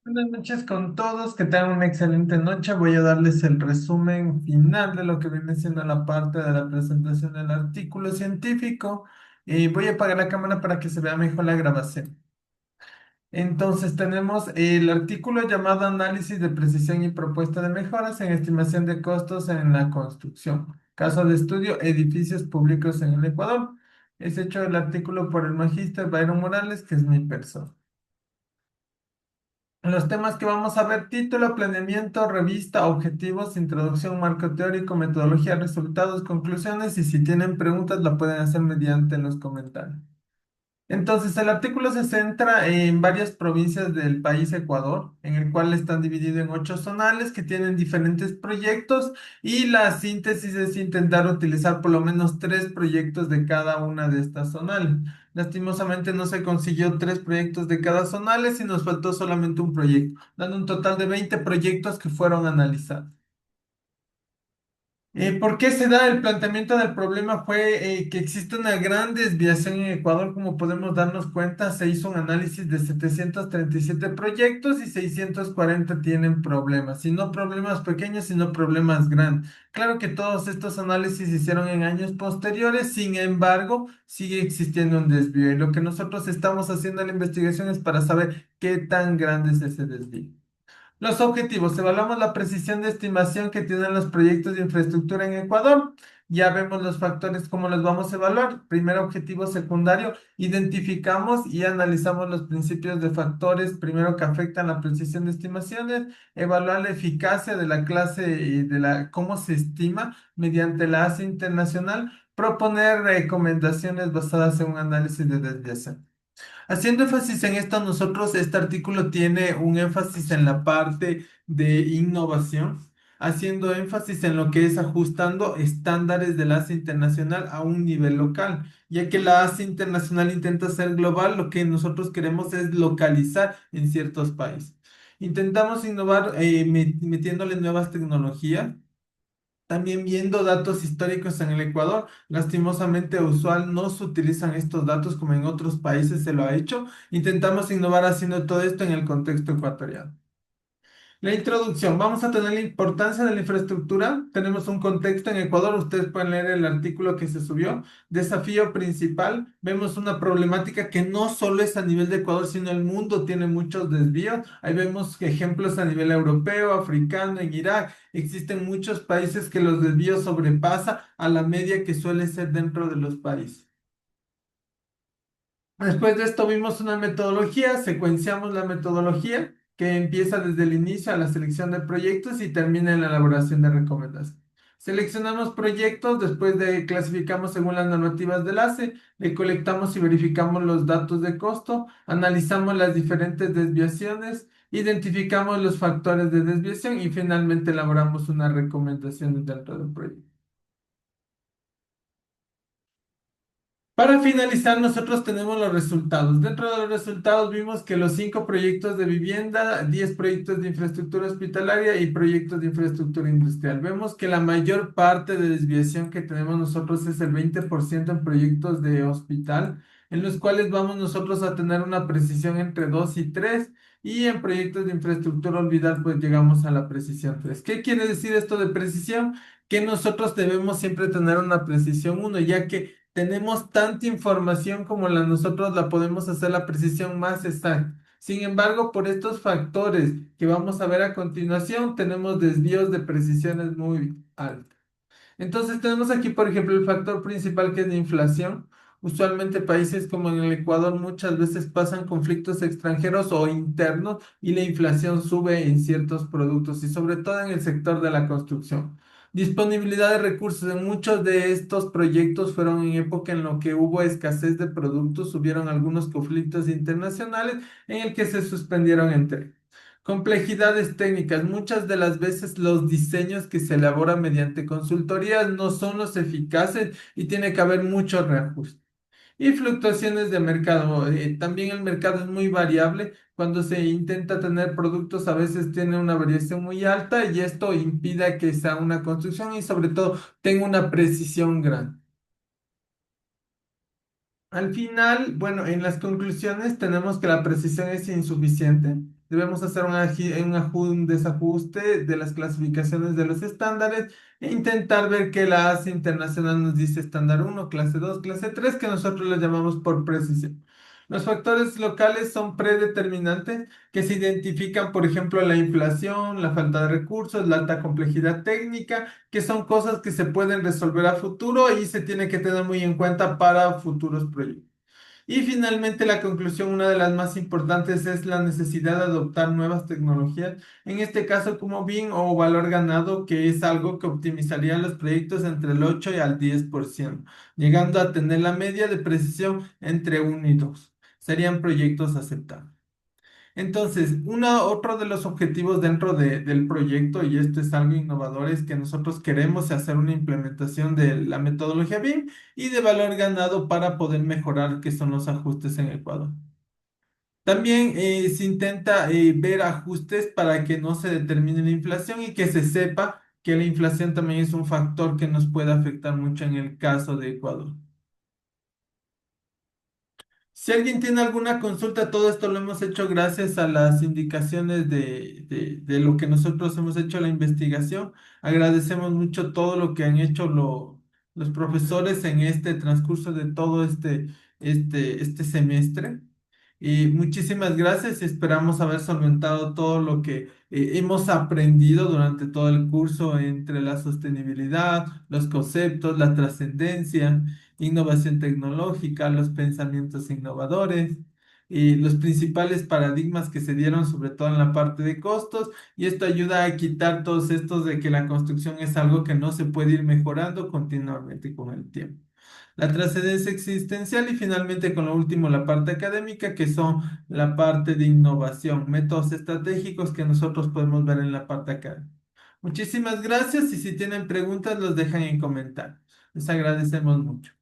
Buenas noches con todos, que tengan una excelente noche. Voy a darles el resumen final de lo que viene siendo la parte de la presentación del artículo científico. Voy a apagar la cámara para que se vea mejor la grabación. Entonces tenemos el artículo llamado Análisis de precisión y propuesta de mejoras en estimación de costos en la construcción. Caso de estudio, edificios públicos en el Ecuador. Es hecho el artículo por el magíster Byron Morales, que es mi persona. Los temas que vamos a ver: título, planeamiento, revista, objetivos, introducción, marco teórico, metodología, resultados, conclusiones, y si tienen preguntas la pueden hacer mediante los comentarios. Entonces, el artículo se centra en varias provincias del país Ecuador, en el cual están divididos en 8 zonales que tienen diferentes proyectos, y la síntesis es intentar utilizar por lo menos 3 proyectos de cada una de estas zonales. Lastimosamente no se consiguió 3 proyectos de cada zonales y nos faltó solamente un proyecto, dando un total de 20 proyectos que fueron analizados. ¿Por qué se da el planteamiento del problema? Fue que existe una gran desviación en Ecuador, como podemos darnos cuenta. Se hizo un análisis de 737 proyectos y 640 tienen problemas, y no problemas pequeños, sino problemas grandes. Claro que todos estos análisis se hicieron en años posteriores, sin embargo, sigue existiendo un desvío, y lo que nosotros estamos haciendo en la investigación es para saber qué tan grande es ese desvío. Los objetivos: evaluamos la precisión de estimación que tienen los proyectos de infraestructura en Ecuador. Ya vemos los factores, cómo los vamos a evaluar. Primer objetivo secundario: identificamos y analizamos los principios de factores, primero, que afectan la precisión de estimaciones. Evaluar la eficacia de la clase y de cómo se estima mediante la ACE internacional. Proponer recomendaciones basadas en un análisis de desviación. Haciendo énfasis en esto, nosotros, este artículo tiene un énfasis en la parte de innovación, haciendo énfasis en lo que es ajustando estándares de la ACE internacional a un nivel local, ya que la ACE internacional intenta ser global. Lo que nosotros queremos es localizar en ciertos países. Intentamos innovar metiéndole nuevas tecnologías, también viendo datos históricos en el Ecuador. Lastimosamente, usual no se utilizan estos datos como en otros países se lo ha hecho. Intentamos innovar haciendo todo esto en el contexto ecuatoriano. La introducción: vamos a tener la importancia de la infraestructura. Tenemos un contexto en Ecuador. Ustedes pueden leer el artículo que se subió. Desafío principal: vemos una problemática que no solo es a nivel de Ecuador, sino el mundo tiene muchos desvíos. Ahí vemos ejemplos a nivel europeo, africano, en Irak. Existen muchos países que los desvíos sobrepasa a la media que suele ser dentro de los países. Después de esto vimos una metodología, secuenciamos la metodología que empieza desde el inicio a la selección de proyectos y termina en la elaboración de recomendaciones. Seleccionamos proyectos, después de clasificamos según las normativas del ACE, le colectamos y verificamos los datos de costo, analizamos las diferentes desviaciones, identificamos los factores de desviación y finalmente elaboramos una recomendación dentro del proyecto. Para finalizar, nosotros tenemos los resultados. Dentro de los resultados vimos que los 5 proyectos de vivienda, 10 proyectos de infraestructura hospitalaria y proyectos de infraestructura industrial. Vemos que la mayor parte de desviación que tenemos nosotros es el 20% en proyectos de hospital, en los cuales vamos nosotros a tener una precisión entre 2 y 3, y en proyectos de infraestructura olvidar, pues llegamos a la precisión 3. ¿Qué quiere decir esto de precisión? Que nosotros debemos siempre tener una precisión 1, ya que tenemos tanta información como nosotros la podemos hacer la precisión más exacta. Sin embargo, por estos factores que vamos a ver a continuación, tenemos desvíos de precisiones muy altos. Entonces tenemos aquí, por ejemplo, el factor principal, que es la inflación. Usualmente países como en el Ecuador muchas veces pasan conflictos extranjeros o internos y la inflación sube en ciertos productos, y sobre todo en el sector de la construcción. Disponibilidad de recursos: en muchos de estos proyectos fueron en época en lo que hubo escasez de productos, hubieron algunos conflictos internacionales en el que se suspendieron entregas. Complejidades técnicas: muchas de las veces los diseños que se elaboran mediante consultorías no son los eficaces y tiene que haber mucho reajuste. Y fluctuaciones de mercado. También el mercado es muy variable. Cuando se intenta tener productos, a veces tiene una variación muy alta, y esto impide que sea una construcción y sobre todo tenga una precisión grande. Al final, bueno, en las conclusiones tenemos que la precisión es insuficiente. Debemos hacer un desajuste de las clasificaciones de los estándares e intentar ver que la ASE internacional nos dice estándar uno, clase 2, clase 3, que nosotros le llamamos por precisión. Los factores locales son predeterminantes que se identifican, por ejemplo, la inflación, la falta de recursos, la alta complejidad técnica, que son cosas que se pueden resolver a futuro y se tiene que tener muy en cuenta para futuros proyectos. Y finalmente, la conclusión, una de las más importantes, es la necesidad de adoptar nuevas tecnologías, en este caso como BIM o valor ganado, que es algo que optimizaría los proyectos entre el 8 y al 10%, llegando a tener la media de precisión entre uno y 2. Serían proyectos aceptables. Entonces, otro de los objetivos dentro del proyecto, y esto es algo innovador, es que nosotros queremos hacer una implementación de la metodología BIM y de valor ganado para poder mejorar qué son los ajustes en Ecuador. También se intenta ver ajustes para que no se determine la inflación y que se sepa que la inflación también es un factor que nos puede afectar mucho en el caso de Ecuador. Si alguien tiene alguna consulta, todo esto lo hemos hecho gracias a las indicaciones de lo que nosotros hemos hecho la investigación. Agradecemos mucho todo lo que han hecho los profesores en este transcurso de todo este semestre. Y muchísimas gracias y esperamos haber solventado todo lo que hemos aprendido durante todo el curso entre la sostenibilidad, los conceptos, la trascendencia, innovación tecnológica, los pensamientos innovadores y los principales paradigmas que se dieron, sobre todo en la parte de costos, y esto ayuda a quitar todos estos de que la construcción es algo que no se puede ir mejorando continuamente con el tiempo. La trascendencia existencial y finalmente con lo último la parte académica, que son la parte de innovación, métodos estratégicos que nosotros podemos ver en la parte académica. Muchísimas gracias y si tienen preguntas los dejan en comentarios. Les agradecemos mucho.